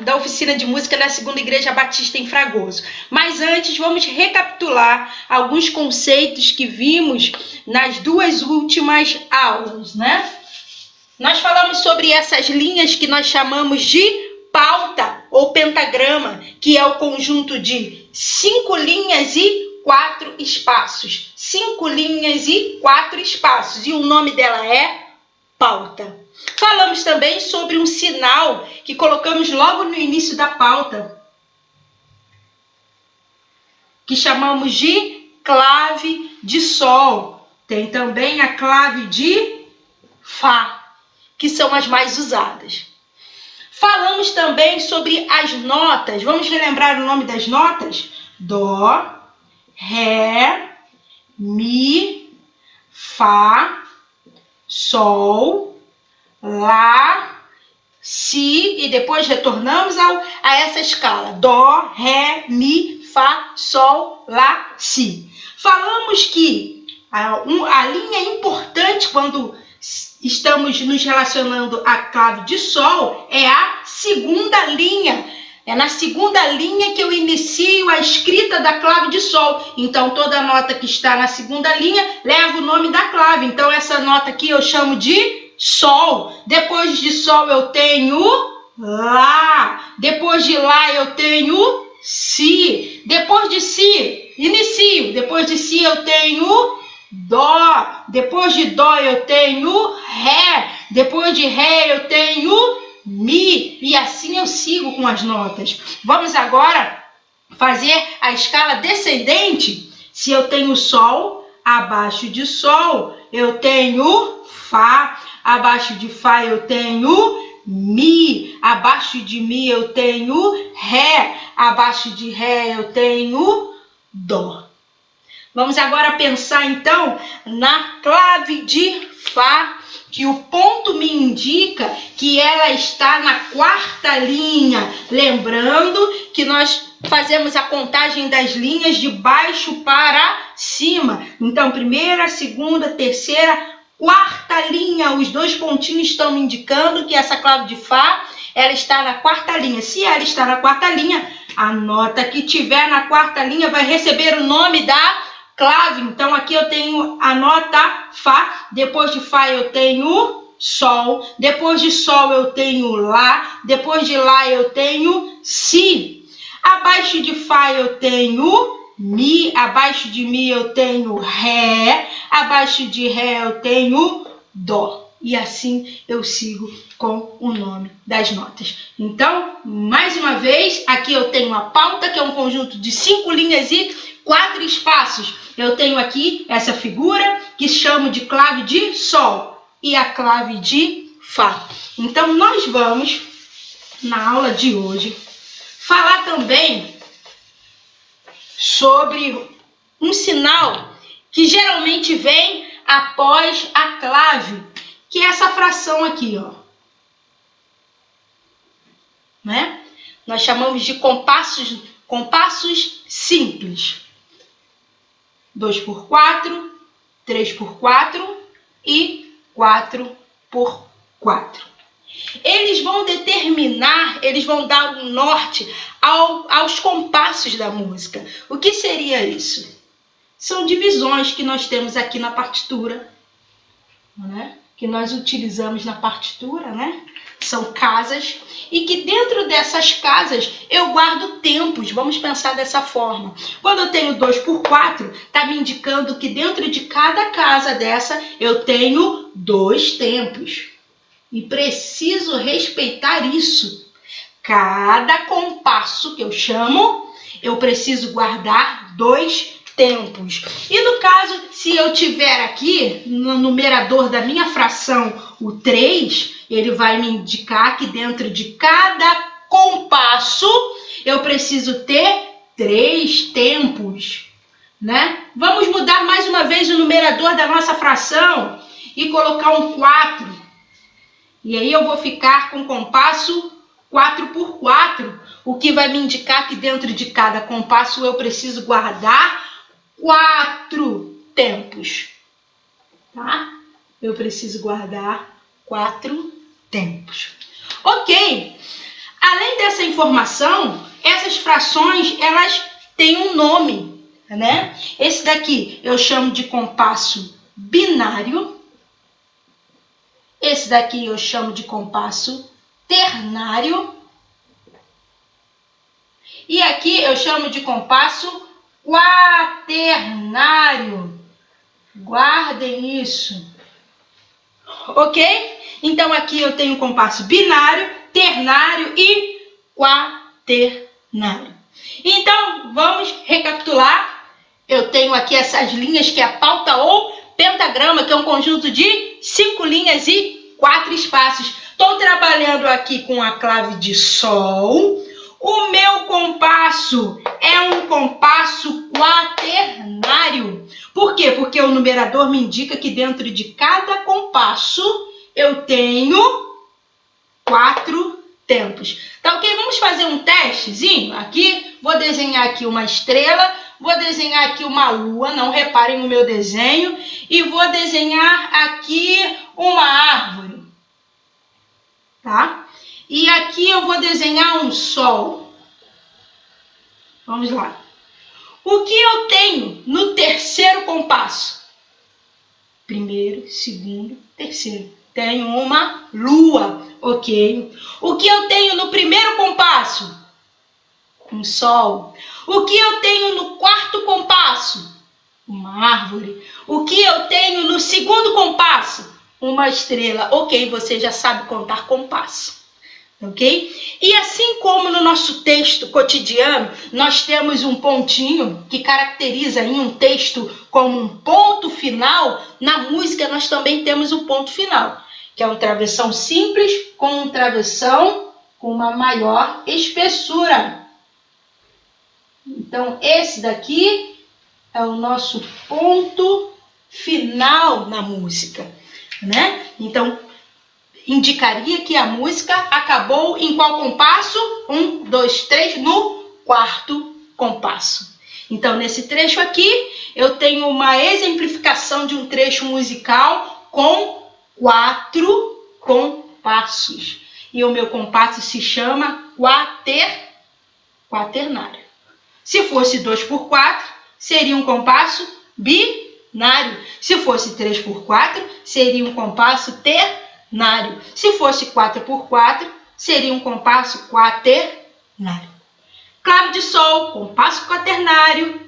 da oficina de música da Segunda Igreja Batista em Fragoso. Mas antes, vamos recapitular alguns conceitos que vimos nas duas últimas aulas, né? Nós falamos sobre essas linhas que nós chamamos de pauta ou pentagrama, que é o conjunto de 5 linhas e 4 espaços. 5 linhas e 4 espaços. E o nome dela é pauta. Falamos também sobre um sinal que colocamos logo no início da pauta, que chamamos de clave de sol. Tem também a clave de Fá, que são as mais usadas. Falamos também sobre as notas. Vamos relembrar o nome das notas? Dó, Ré, Mi, Fá, Sol, Lá, Si, e depois retornamos a essa escala. Dó, Ré, Mi, Fá, Sol, Lá, Si. Falamos que a linha importante quando estamos nos relacionando à clave de Sol é a segunda linha. É na segunda linha que eu inicio a escrita da clave de Sol. Então, toda nota que está na segunda linha leva o nome da clave. Então, essa nota aqui eu chamo de Sol. Depois de Sol eu tenho Lá. Depois de Lá eu tenho Si. Depois de Si, inicio. Depois de Si eu tenho Dó. Depois de Dó eu tenho Ré. Depois de Ré eu tenho Mi. E assim eu sigo com as notas. Vamos agora fazer a escala descendente. Se eu tenho Sol, abaixo de Sol eu tenho Fá. Abaixo de Fá eu tenho Mi. Abaixo de Mi eu tenho Ré. Abaixo de Ré eu tenho Dó. Vamos agora pensar então na clave de Fá, que o ponto me indica que ela está na quarta linha. Lembrando que nós fazemos a contagem das linhas de baixo para cima. Então, primeira, segunda, terceira, quarta linha. Os 2 pontinhos estão me indicando que essa clave de Fá, ela está na quarta linha. Se ela está na quarta linha, a nota que tiver na quarta linha vai receber o nome da clave. Então, aqui eu tenho a nota Fá. Depois de Fá eu tenho Sol. Depois de Sol eu tenho Lá. Depois de Lá eu tenho Si. Abaixo de Fá eu tenho Mi. Abaixo de Mi eu tenho Ré. Abaixo de Ré eu tenho Dó. E assim eu sigo com o nome das notas. Então, mais uma vez, aqui eu tenho a pauta, que é um conjunto de 5 linhas e 4 espaços. Eu tenho aqui essa figura que chamo de clave de Sol e a clave de Fá. Então, nós vamos, na aula de hoje, falar também sobre um sinal que geralmente vem após a clave, que é essa fração aqui, ó. Né? Nós chamamos de compassos simples. 2x4, 3x4 e 4x4. Eles vão determinar, eles vão dar um norte aos compassos da música. O que seria isso? São divisões que nós temos aqui na partitura, né? Que nós utilizamos na partitura, né? São casas, e que dentro dessas casas eu guardo tempos. Vamos pensar dessa forma. Quando eu tenho 2x4, está me indicando que dentro de cada casa dessa eu tenho 2 tempos. E preciso respeitar isso. Cada compasso que eu chamo, eu preciso guardar 2 tempos. E no caso, se eu tiver aqui no numerador da minha fração o 3, ele vai me indicar que dentro de cada compasso eu preciso ter 3 tempos, né? Vamos mudar mais uma vez o numerador da nossa fração e colocar um 4. E aí eu vou ficar com o compasso 4x4, o que vai me indicar que dentro de cada compasso eu preciso guardar 4 tempos, tá? Eu preciso guardar 4 tempos. Ok, Além dessa informação, essas frações, elas têm um nome, né? Esse daqui eu chamo de compasso binário. Esse daqui eu chamo de compasso ternário. E aqui eu chamo de compasso quaternário. Guardem isso. Ok? Então aqui eu tenho compasso binário, ternário e quaternário. Então vamos recapitular. Eu tenho aqui essas linhas que é a pauta ou pentagrama, que é um conjunto de 5 linhas e 4 espaços. Estou trabalhando aqui com a clave de sol. O meu compasso é um compasso quaternário. Por quê? Porque o numerador me indica que dentro de cada compasso eu tenho 4 tempos. Tá ok? Vamos fazer um testezinho aqui. Vou desenhar aqui uma estrela, vou desenhar aqui uma lua, não reparem no meu desenho, e vou desenhar aqui uma árvore, tá? E aqui eu vou desenhar um sol. Vamos lá. O que eu tenho no terceiro compasso? Primeiro, segundo, terceiro. Tenho uma lua, ok? O que eu tenho no primeiro compasso? Um sol. O que eu tenho no quarto compasso? Uma árvore. O que eu tenho no segundo compasso? Uma estrela. Ok, você já sabe contar compasso. Ok? E assim como no nosso texto cotidiano, nós temos um pontinho que caracteriza em um texto como um ponto final, na música nós também temos um ponto final, que é um travessão simples com um travessão com uma maior espessura. Então, esse daqui é o nosso ponto final na música, né? Então, indicaria que a música acabou em qual compasso? 1, 2, 3, no quarto compasso. Então, nesse trecho aqui, eu tenho uma exemplificação de um trecho musical com 4 compassos. E o meu compasso se chama quaternário. Se fosse 2x4, seria um compasso binário. Se fosse 3x4, seria um compasso ternário. Se fosse 4x4, seria um compasso quaternário. Clave de sol, compasso quaternário,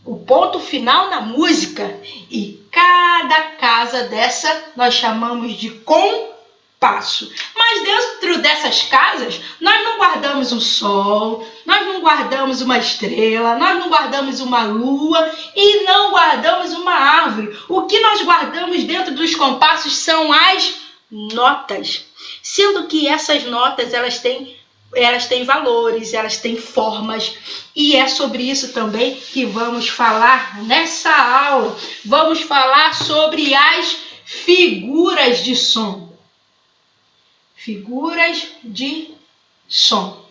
o ponto final na música. E cada casa dessa nós chamamos de compasso. Mas dentro dessas casas, nós não guardamos um sol, nós não guardamos uma estrela, nós não guardamos uma lua e não guardamos uma árvore. O que nós guardamos dentro dos compassos são as notas, sendo que essas notas elas têm valores, elas têm formas, e é sobre isso também que vamos falar nessa aula. Vamos falar sobre as figuras de som. Figuras de som.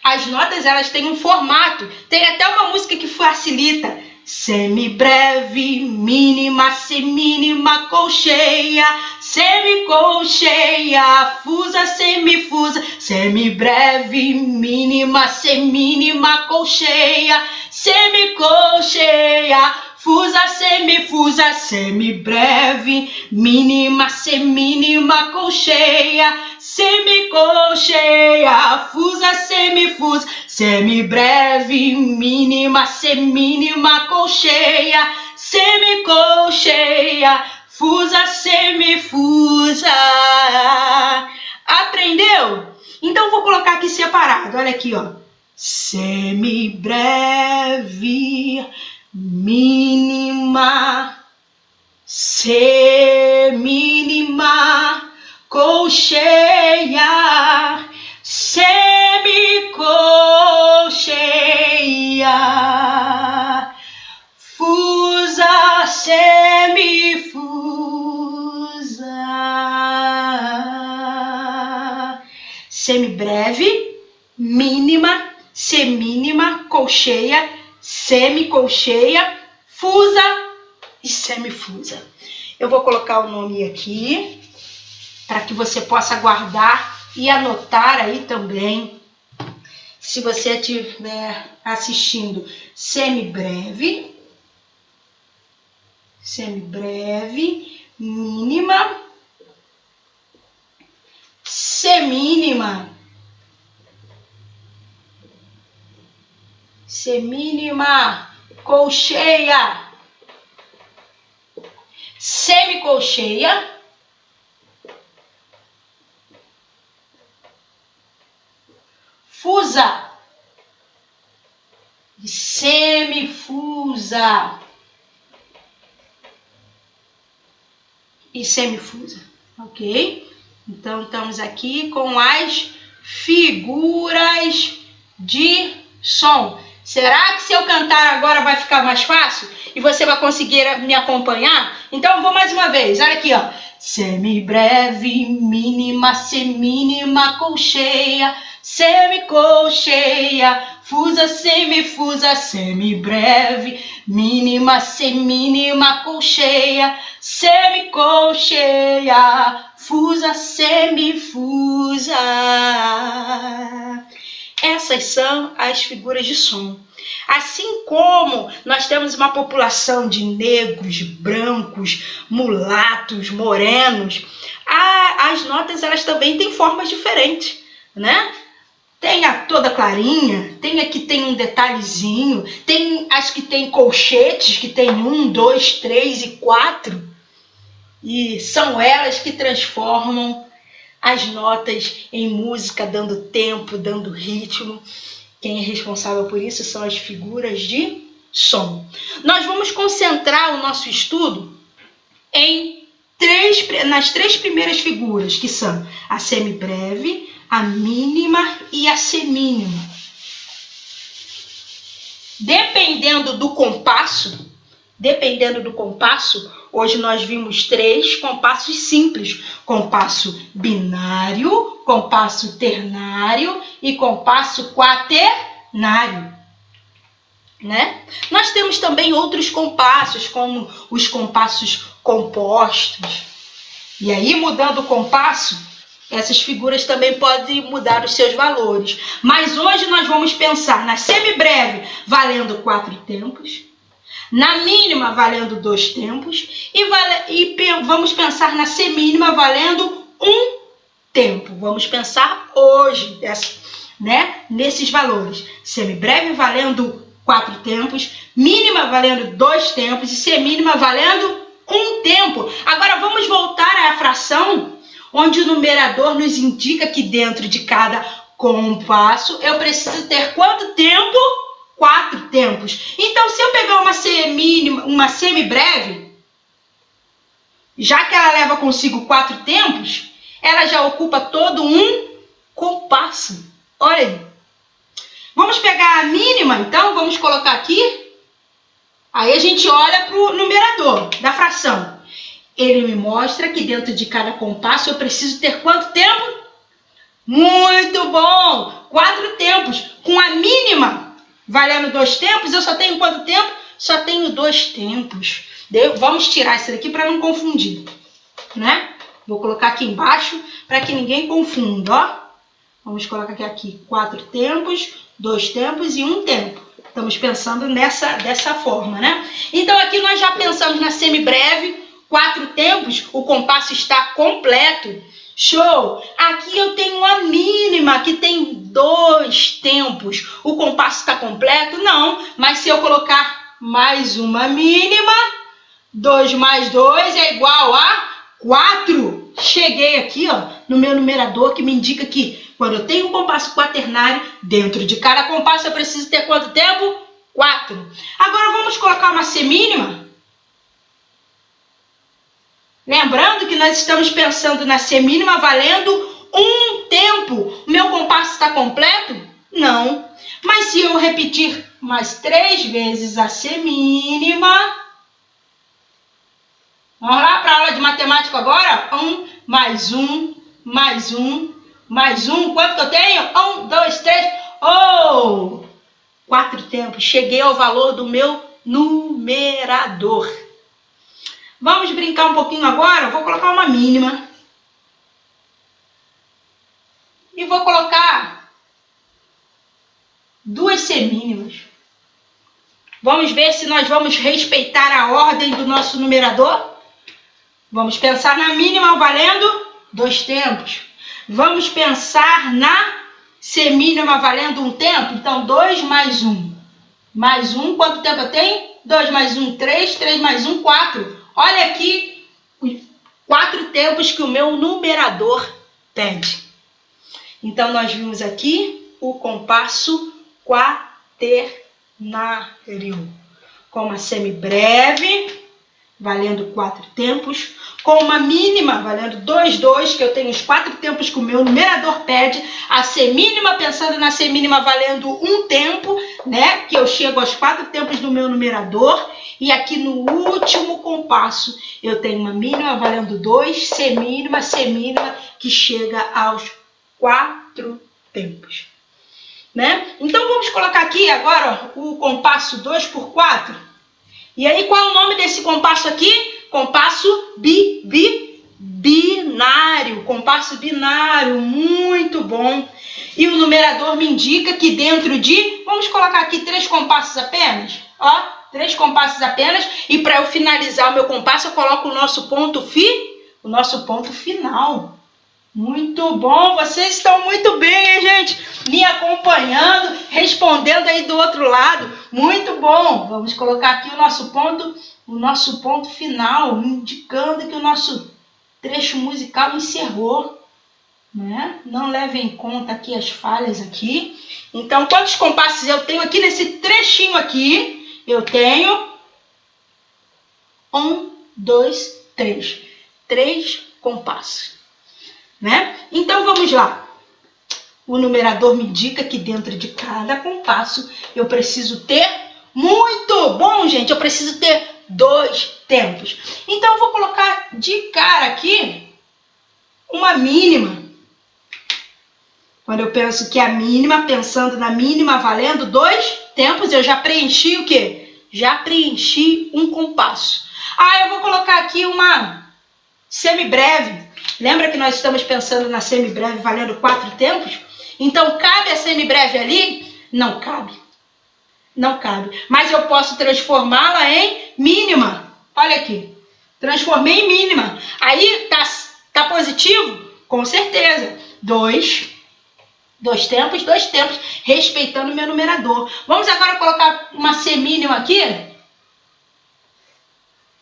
As notas elas têm um formato, tem até uma música que facilita. Semibreve, mínima, semínima, colcheia, semicolcheia, fusa, semifusa, semibreve, mínima, semínima, colcheia, semicolcheia, fusa, semifusa, semibreve, mínima, semínima, colcheia, semicolcheia, fusa, semifusa, semibreve, mínima, semínima, colcheia, semicolcheia, fusa, semifusa. Aprendeu? Então vou colocar aqui separado. Olha aqui, ó. Semibreve, mínima, semínima, colcheia, semicolcheia, fusa, semifusa. Semibreve, mínima, semínima, colcheia, semicolcheia, fusa e semifusa. Eu vou colocar o nome aqui para que você possa guardar e anotar aí também, se você estiver assistindo semibreve, mínima, semínima, colcheia, semicolcheia, fusa e semifusa. Ok? Então, estamos aqui com as figuras de som. Será que se eu cantar agora vai ficar mais fácil? E você vai conseguir me acompanhar? Então, eu vou mais uma vez. Olha aqui, ó. Semibreve, mínima, semínima, colcheia, semicolcheia, fusa, semifusa, semibreve, mínima, semínima, colcheia, semicolcheia, fusa, semifusa. Essas são as figuras de som. Assim como nós temos uma população de negros, brancos, mulatos, morenos, as notas elas também têm formas diferentes, né? Tem a toda clarinha, tem a que tem um detalhezinho, tem as que tem colchetes, que tem 1, 2, 3 e 4. E são elas que transformam as notas em música, dando tempo, dando ritmo. Quem é responsável por isso são as figuras de som. Nós vamos concentrar o nosso estudo nas 3 primeiras figuras, que são a semibreve, a mínima e a semínima. Dependendo do compasso, hoje nós vimos 3 compassos simples: compasso binário, compasso ternário e compasso quaternário, né? Nós temos também outros compassos, como os compassos compostos. E aí, mudando o compasso, essas figuras também podem mudar os seus valores. Mas hoje nós vamos pensar na semibreve valendo 4 tempos, na mínima valendo 2 tempos e vamos pensar na semínima valendo 1 tempo. Vamos pensar hoje nesses valores. Semibreve valendo 4 tempos, mínima valendo 2 tempos e semínima valendo 1 tempo. Agora vamos voltar à fração, onde o numerador nos indica que dentro de cada compasso eu preciso ter quanto tempo? 4 tempos. Então, se eu pegar uma semibreve, já que ela leva consigo 4 tempos, ela já ocupa todo um compasso. Olha aí. Vamos pegar a mínima, então, vamos colocar aqui. Aí a gente olha para o numerador da fração. Ele me mostra que dentro de cada compasso eu preciso ter quanto tempo? Muito bom! 4 tempos. Com a mínima valendo 2 tempos, eu só tenho quanto tempo? Só tenho 2 tempos. Vamos tirar isso daqui para não confundir, né? Vou colocar aqui embaixo para que ninguém confunda, ó. Vamos colocar aqui 4 tempos, 2 tempos e 1 tempo. Estamos pensando dessa forma, né? Então aqui nós já pensamos na semibreve, 4 tempos, o compasso está completo. Show! Aqui eu tenho a mínima, que tem 2 tempos. O compasso está completo? Não, mas se eu colocar mais uma mínima, 2 mais 2 é igual a 4. Cheguei aqui, ó, no meu numerador, que me indica que quando eu tenho um compasso quaternário, dentro de cada compasso eu preciso ter quanto tempo? 4. Agora vamos colocar uma semínima. Lembrando que nós estamos pensando na semínima valendo 1 tempo. O meu compasso está completo? Não. Mas se eu repetir mais 3 vezes a semínima... Vamos lá para a aula de matemática agora? 1 mais 1 mais 1 mais 1. Quanto que eu tenho? 1, 2, 3. Oh! 4 tempos. Cheguei ao valor do meu numerador. Vamos brincar um pouquinho agora? Vou colocar uma mínima. vou colocar 2 semínimas. Vamos ver se nós vamos respeitar a ordem do nosso numerador. Vamos pensar na mínima valendo 2 tempos. Vamos pensar na semínima valendo 1 tempo. Então, 2 mais 1. Mais 1, quanto tempo eu tenho? 2 mais 1, 3. 3 mais 1, 4. Olha aqui os 4 tempos que o meu numerador pede. Então, nós vimos aqui o compasso quaternário, com uma semibreve, valendo 4 tempos, com uma mínima, valendo 2, 2, que eu tenho os 4 tempos que o meu numerador pede, a semínima, pensando na semínima, valendo 1 tempo, né, que eu chego aos 4 tempos do meu numerador, e aqui no último compasso, eu tenho uma mínima, valendo 2, semínima, semínima, que chega aos 4 tempos. Né? Então, vamos colocar aqui agora ó, o compasso 2 por 4. E aí, qual é o nome desse compasso aqui? Compasso binário. Compasso binário, muito bom. E o numerador me indica que dentro de... Vamos colocar aqui 3 compassos apenas. Ó, 3 compassos apenas. E para eu finalizar o meu compasso, eu coloco o nosso ponto final. Muito bom, vocês estão muito bem, hein, gente? Me acompanhando, respondendo aí do outro lado. Muito bom. Vamos colocar aqui o nosso ponto final, indicando que o nosso trecho musical encerrou, né? Não leve em conta aqui as falhas aqui. Então, quantos compassos eu tenho aqui nesse trechinho aqui? Eu tenho 1, 2, 3. 3 compassos. Né? Então vamos lá. O numerador me indica que dentro de cada compasso eu preciso ter, muito bom, gente, eu preciso ter 2 tempos. Então eu vou colocar de cara aqui uma mínima. Quando eu penso que a mínima, pensando na mínima valendo 2 tempos, eu já preenchi o quê? Já preenchi um compasso. Eu vou colocar aqui uma semibreve. Lembra que nós estamos pensando na semibreve valendo 4 tempos? Então, cabe a semibreve ali? Não cabe. Não cabe. Mas eu posso transformá-la em mínima. Olha aqui. Transformei em mínima. Aí, tá positivo? Com certeza. 2 tempos, 2 tempos. Respeitando o meu numerador. Vamos agora colocar uma semínima aqui.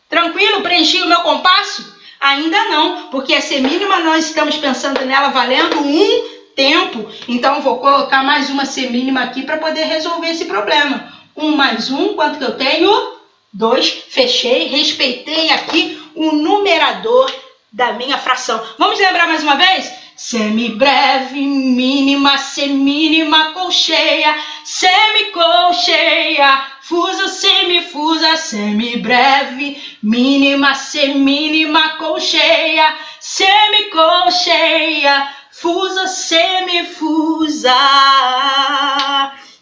Tranquilo? Preenchi o meu compasso? Ainda não, porque a semínima nós estamos pensando nela valendo 1 tempo. Então, vou colocar mais uma semínima aqui para poder resolver esse problema. 1 mais 1, quanto que eu tenho? 2. Fechei, respeitei aqui o numerador da minha fração. Vamos lembrar mais uma vez? Semibreve, mínima, semínima, colcheia, semicolcheia, fusa, semifusa, semibreve, mínima, semínima, colcheia, semicolcheia, fusa, semifusa.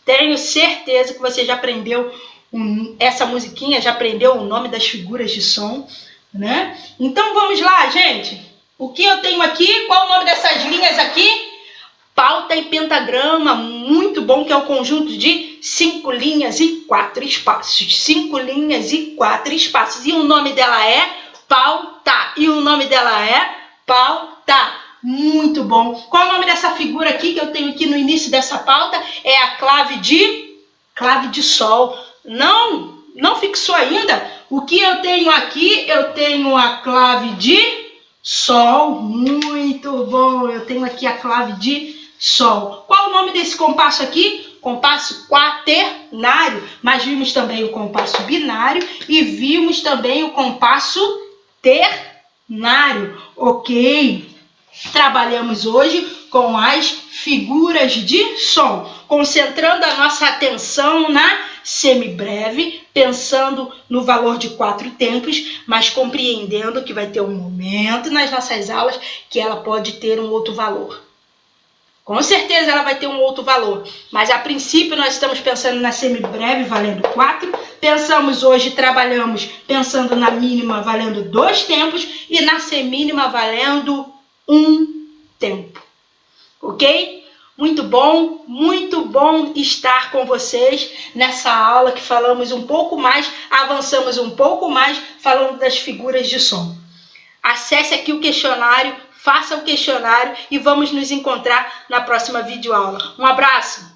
Tenho certeza que você já aprendeu essa musiquinha, já aprendeu o nome das figuras de som, né? Então vamos lá, gente. O que eu tenho aqui? Qual o nome dessas linhas aqui? Pauta e pentagrama, muito bom, que é o conjunto de 5 linhas e 4 espaços. 5 linhas e 4 espaços. E o nome dela é pauta. Muito bom. Qual é o nome dessa figura aqui que eu tenho aqui no início dessa pauta? É a clave de sol. Não fixou ainda? O que eu tenho aqui? Eu tenho a clave de sol. Muito bom. Eu tenho aqui a clave de sol. Qual o nome desse compasso aqui? Compasso quaternário. Mas vimos também o compasso binário e vimos também o compasso ternário. Ok? Trabalhamos hoje com as figuras de som, concentrando a nossa atenção na semibreve, pensando no valor de 4 tempos, mas compreendendo que vai ter um momento nas nossas aulas que ela pode ter um outro valor. Com certeza ela vai ter um outro valor, mas a princípio nós estamos pensando na semibreve valendo 4, pensamos hoje, trabalhamos pensando na mínima valendo 2 tempos e na semínima valendo 1 tempo. Ok? muito bom estar com vocês nessa aula que falamos um pouco mais, avançamos um pouco mais falando das figuras de som. Acesse aqui o questionário, faça o questionário e vamos nos encontrar na próxima videoaula. Um abraço!